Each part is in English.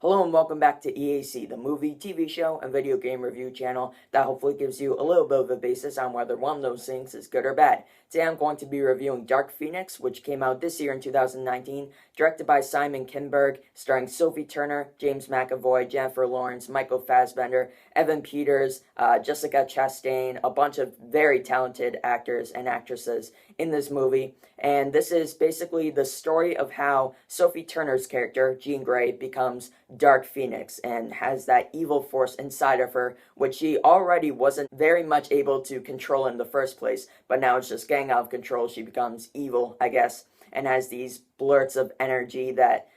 Hello and welcome back to EAC, the movie, TV show, and video game review channel that hopefully gives you a little bit of a basis on whether one of those things is good or bad. Today I'm going to be reviewing Dark Phoenix, which came out this year in 2019, directed by Simon Kinberg, starring Sophie Turner, James McAvoy, Jennifer Lawrence, Michael Fassbender, Evan Peters, Jessica Chastain, a bunch of very talented actors and actresses in this movie. And this is basically the story of how Sophie Turner's character, Jean Grey, becomes Dark Phoenix and has that evil force inside of her, which she already wasn't very much able to control in the first place, but now it's just getting out of control. She becomes evil, I guess, and has these blurts of energy that,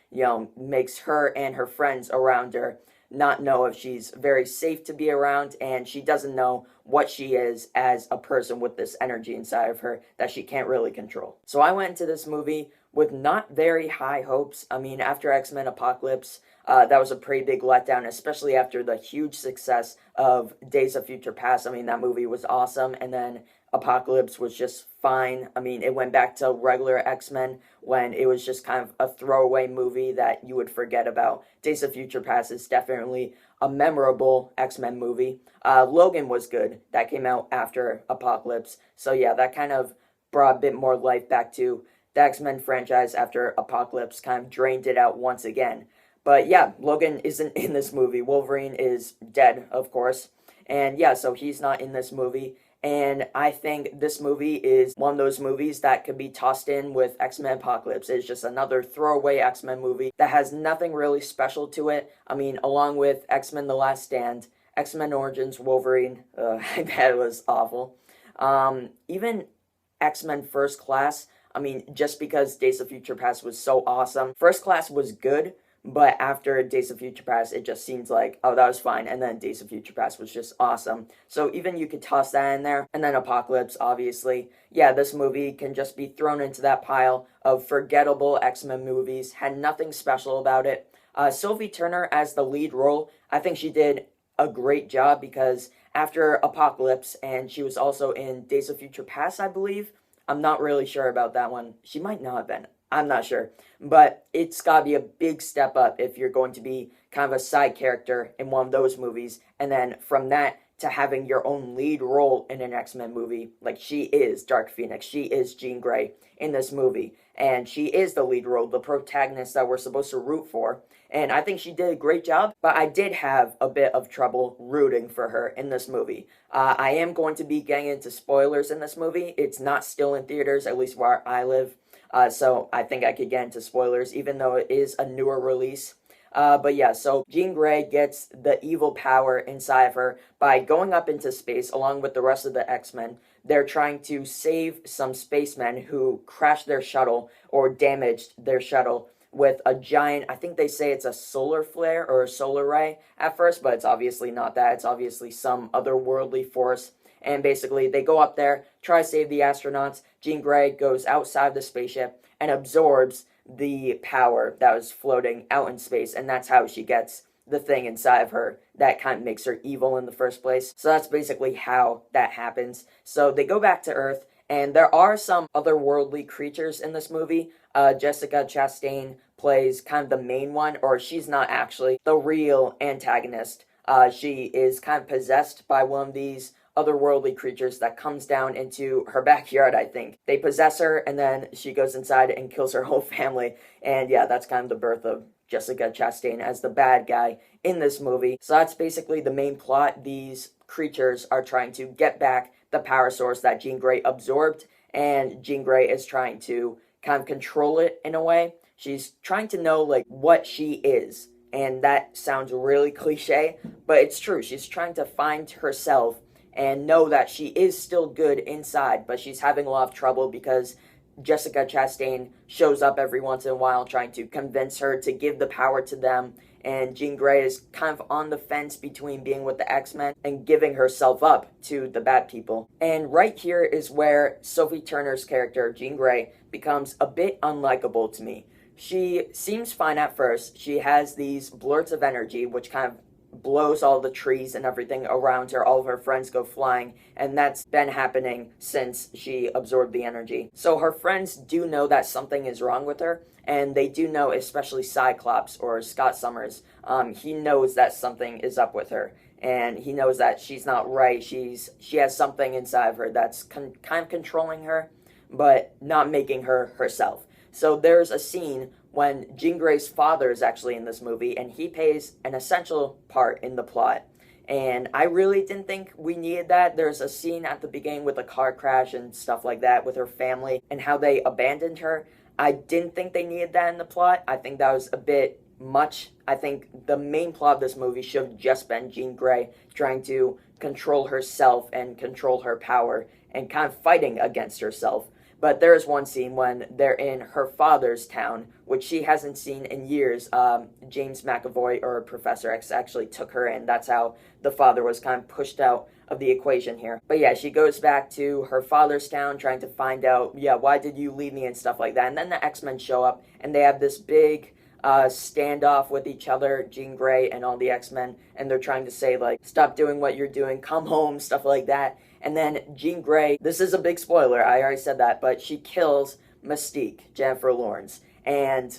makes her and her friends around her not know if she's very safe to be around, and she doesn't know what she is as a person with this energy inside of her that she can't really control. So I went into this movie with not very high hopes. I mean, after X-Men Apocalypse, that was a pretty big letdown, especially after the huge success of Days of Future Past. I mean, that movie was awesome, and then Apocalypse was just fine. I mean, it went back to regular X-Men when it was just kind of a throwaway movie that you would forget about. Days of Future Past is definitely a memorable X-Men movie. Logan was good. That came out after Apocalypse. So yeah, that kind of brought a bit more life back to the X-Men franchise after Apocalypse kind of drained it out once again. But yeah, Logan isn't in this movie. Wolverine is dead, of course. And yeah, so he's not in this movie. And I think this movie is one of those movies that could be tossed in with X-Men Apocalypse. It's just another throwaway X-Men movie that has nothing really special to it. I mean, along with X-Men The Last Stand, X-Men Origins Wolverine, that was awful. Even X-Men First Class, I mean, just because Days of Future Past was so awesome. First Class was good, but after Days of Future Past, it just seems like, oh, that was fine. And then Days of Future Past was just awesome. So even you could toss that in there. And then Apocalypse, obviously. Yeah, this movie can just be thrown into that pile of forgettable X-Men movies. Had nothing special about it. Sophie Turner as the lead role, I think she did a great job because after Apocalypse, and she was also in Days of Future Past, I believe. I'm not really sure about that one. She might not have been. I'm not sure. But it's got to be a big step up if you're going to be kind of a side character in one of those movies. And then from that to having your own lead role in an X-Men movie. Like, she is Dark Phoenix. She is Jean Grey in this movie. And she is the lead role, the protagonist that we're supposed to root for. And I think she did a great job, but I did have a bit of trouble rooting for her in this movie. I am going to be getting into spoilers in this movie. It's not still in theaters, at least where I live. So I think I could get into spoilers, even though it is a newer release. But yeah, so Jean Grey gets the evil power inside of her by going up into space along with the rest of the X-Men. They're trying to save some spacemen who crashed their shuttle or damaged their shuttle with a giant, I think they say it's a solar flare or a solar ray at first, but it's obviously not that. It's obviously some otherworldly force. And basically, they go up there, try to save the astronauts. Jean Grey goes outside the spaceship and absorbs the power that was floating out in space. And that's how she gets the thing inside of her that kind of makes her evil in the first place. So that's basically how that happens. So they go back to Earth, and there are some otherworldly creatures in this movie. Jessica Chastain plays kind of the main one, or she's not actually the real antagonist. She is kind of possessed by one of these otherworldly creatures that comes down into her backyard, I think. They possess her, and then she goes inside and kills her whole family. And yeah, that's kind of the birth of Jessica Chastain as the bad guy in this movie. So that's basically the main plot. These creatures are trying to get back the power source that Jean Grey absorbed, and Jean Grey is trying to kind of control it in a way. She's trying to know, like, what she is. And that sounds really cliche, but it's true. She's trying to find herself and know that she is still good inside, but she's having a lot of trouble because Jessica Chastain shows up every once in a while trying to convince her to give the power to them, and Jean Grey is kind of on the fence between being with the X-Men and giving herself up to the bad people. And right here is where Sophie Turner's character, Jean Grey, becomes a bit unlikable to me. She seems fine at first. She has these blurts of energy, which kind of blows all the trees and everything around her. All of her friends go flying, and that's been happening since she absorbed the energy. So her friends do know that something is wrong with her, and they do know, especially Cyclops or Scott Summers, he knows that something is up with her, and he knows that she's not right. She has something inside of her that's kind of controlling her, but not making her herself. So there's a scene when Jean Grey's father is actually in this movie, and he plays an essential part in the plot. And I really didn't think we needed that. There's a scene at the beginning with a car crash and stuff like that with her family and how they abandoned her. I didn't think they needed that in the plot. I think that was a bit much. I think the main plot of this movie should have just been Jean Grey trying to control herself and control her power and kind of fighting against herself. But there is one scene when they're in her father's town, which she hasn't seen in years. James McAvoy, or Professor X, actually took her in. That's how the father was kind of pushed out of the equation here. But yeah, she goes back to her father's town trying to find out, yeah, why did you leave me and stuff like that. And then the X-Men show up, and they have this big standoff with each other, Jean Grey and all the X-Men, and they're trying to say, like, stop doing what you're doing, come home, stuff like that. And then Jean Grey, this is a big spoiler, I already said that, but she kills Mystique, Jennifer Lawrence. And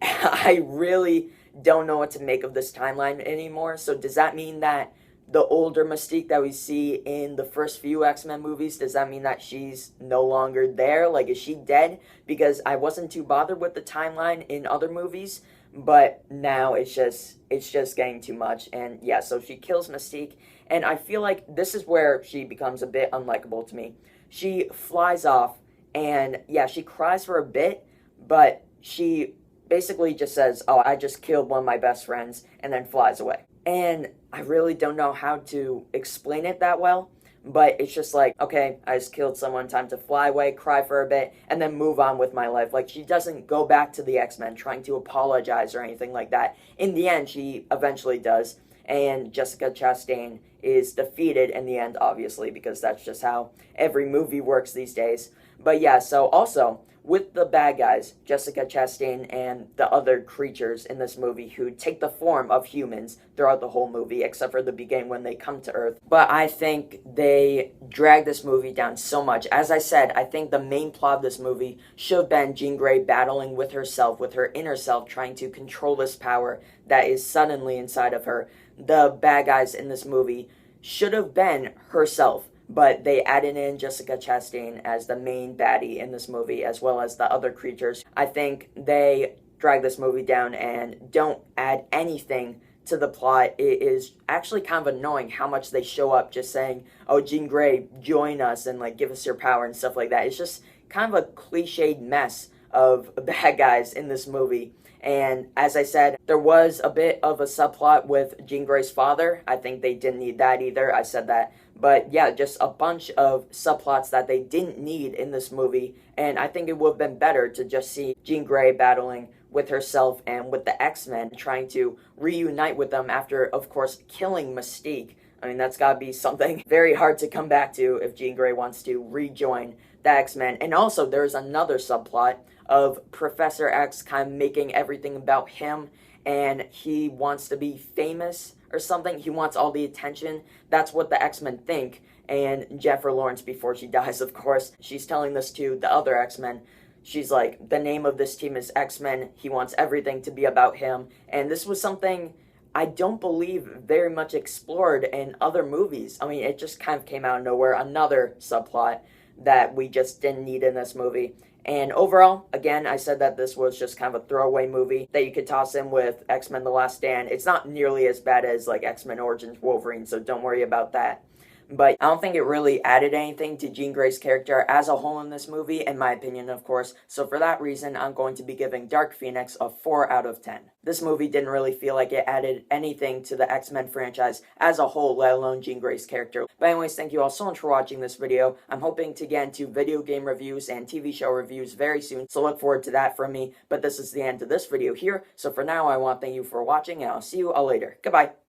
I really don't know what to make of this timeline anymore. So does that mean that the older Mystique that we see in the first few X-Men movies, does that mean that she's no longer there? Like, is she dead? Because I wasn't too bothered with the timeline in other movies, but now it's just getting too much. And yeah, so she kills Mystique, and I feel like this is where she becomes a bit unlikable to me. She flies off, and yeah, she cries for a bit, but she basically just says, oh, I just killed one of my best friends, and then flies away. And I really don't know how to explain it that well, but it's just like, okay, I just killed someone, time to fly away, cry for a bit, and then move on with my life. Like, she doesn't go back to the X-Men trying to apologize or anything like that. In the end, she eventually does, and Jessica Chastain is defeated in the end, obviously, because that's just how every movie works these days. But yeah, so also, with the bad guys, Jessica Chastain and the other creatures in this movie who take the form of humans throughout the whole movie, except for the beginning when they come to Earth. But I think they drag this movie down so much. As I said, I think the main plot of this movie should have been Jean Grey battling with herself, with her inner self, trying to control this power that is suddenly inside of her. The bad guys in this movie should have been herself, but they added in Jessica Chastain as the main baddie in this movie, as well as the other creatures. I think they drag this movie down and don't add anything to the plot. It is actually kind of annoying how much they show up just saying, oh, Jean Grey, join us, and like give us your power and stuff like that. It's just kind of a cliched mess of bad guys in this movie. And as I said, there was a bit of a subplot with Jean Grey's father. I think they didn't need that either. I said that. But yeah, just a bunch of subplots that they didn't need in this movie. And I think it would have been better to just see Jean Grey battling with herself and with the X-Men, trying to reunite with them after, of course, killing Mystique. I mean, that's got to be something very hard to come back to if Jean Grey wants to rejoin the X-Men. And also, there's another subplot of Professor X kind of making everything about him, and he wants to be famous or something. He wants all the attention. That's what the X-Men think. And Jennifer Lawrence, before she dies, of course, she's telling this to the other X-Men. She's like, the name of this team is X-Men. He wants everything to be about him. And this was something I don't believe very much explored in other movies. I mean, it just kind of came out of nowhere. Another subplot that we just didn't need in this movie. And overall, again, I said that this was just kind of a throwaway movie that you could toss in with X-Men The Last Stand. It's not nearly as bad as, like, X-Men Origins Wolverine, so don't worry about that. But I don't think it really added anything to Jean Grey's character as a whole in this movie, in my opinion, of course. So for that reason, I'm going to be giving Dark Phoenix a 4 out of 10. This movie didn't really feel like it added anything to the X-Men franchise as a whole, let alone Jean Grey's character. But anyways, thank you all so much for watching this video. I'm hoping to get into video game reviews and TV show reviews very soon, so look forward to that from me. But this is the end of this video here, so for now, I want to thank you for watching, and I'll see you all later. Goodbye!